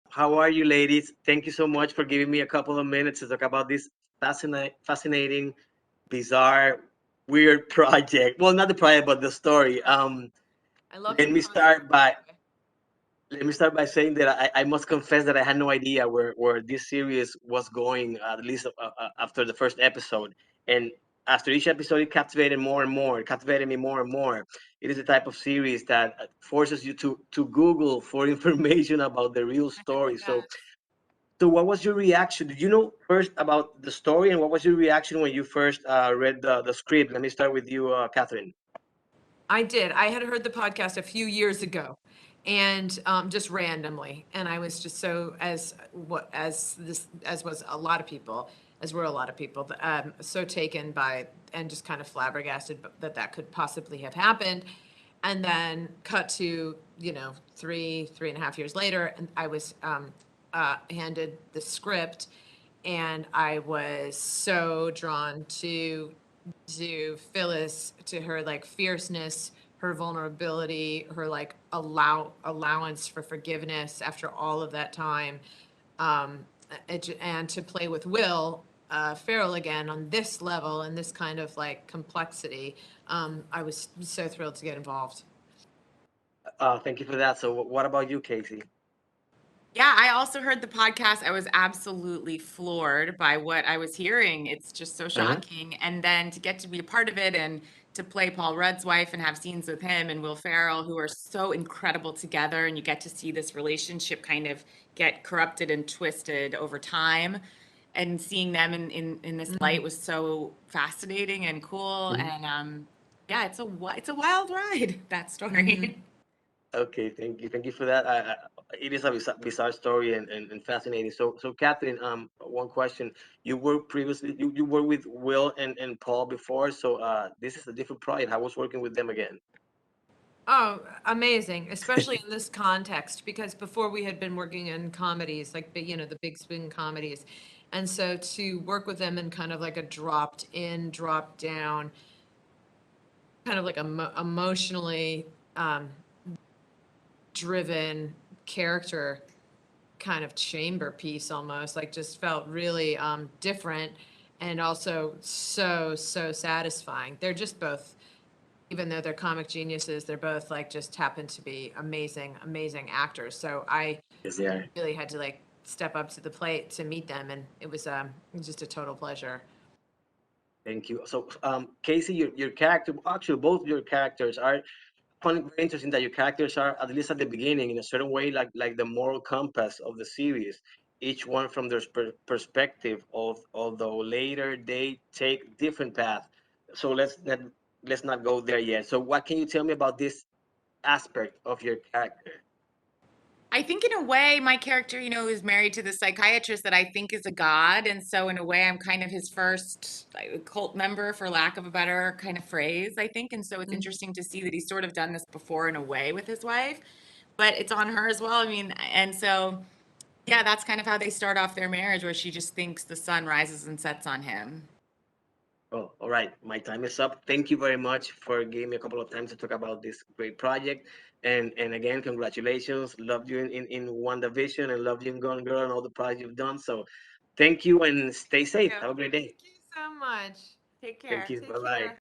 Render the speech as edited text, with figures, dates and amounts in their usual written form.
How are you, ladies? Thank you so much for giving me a couple of minutes to talk about this fascinating, bizarre, weird project. Well, not the project, but the story. I love Let your me poster, start by by the way. let me start by saying that I must confess that I had no idea where this series was going, at least after the first episode. And after each episode, it captivated more and more. It captivated me more and more. It is the type of series that forces you to Google for information about the real story. Yes. So what was your reaction? Did you know first about the story, and what was your reaction when you first read the script? Let me start with you, Catherine. I did. I had heard the podcast a few years ago, and just randomly, and I was just so as was a lot of people, as were a lot of people, so taken by and just kind of flabbergasted that that could possibly have happened, and then cut to three and a half years later, and I was handed the script, and I was so drawn to Phyllis, to her like fierceness, her vulnerability, her like allowance for forgiveness after all of that time, um, and to play with Will Ferrell again on this level and this kind of like complexity. I was so thrilled to get involved. Thank you for that. So what about you, Casey? Yeah, I also heard the podcast. I was absolutely floored by what I was hearing. It's just so Uh-huh. shocking. And then to get to be a part of it and to play Paul Rudd's wife and have scenes with him and Will Ferrell, who are so incredible together, and you get to see this relationship kind of get corrupted and twisted over time. And seeing them in this light was so fascinating and cool. Mhm. And yeah, it's a wild ride, that Mm-hmm. story. Okay, thank you for that. It is a bizarre story and fascinating. So Catherine, one question: you were previously you were with Will and Paul before, so this is a different project. How was working with them again? Oh, amazing, especially in this context, because before we had been working in comedies, like the big swing comedies. And so to work with them in kind of like a dropped in, dropped down, kind of like emotionally um, driven character kind of chamber piece almost, like just felt really different and also so satisfying. They're just both, even though they're comic geniuses, they're both like just happen to be amazing actors. So I Yes, they are. really had to like step up to the plate to meet them, and it was just a total pleasure. Thank you. So, Casey, your character, actually, both your characters are. I find it very interesting that your characters are, at least at the beginning, in a certain way, like the moral compass of the series. Each one from their perspective, of although later they take different paths. So let's not go there yet. So, what can you tell me about this aspect of your character? I think in a way, my character, is married to the psychiatrist that I think is a god. And so in a way, I'm kind of his first like, cult member, for lack of a better kind of phrase, I think. And so it's Mm. interesting to see that he's sort of done this before in a way with his wife, but it's on her as well. I mean, and so, yeah, that's kind of how they start off their marriage, where she just thinks the sun rises and sets on him. Oh, all right. My time is up. Thank you very much for giving me a couple of times to talk about this great project. And again, congratulations. Loved you in WandaVision and loved you in Gone Girl and all the projects you've done. So thank you and stay Thank safe. you. Have a great day. Thank you so much. Take Thank care. you. Bye Take bye. care.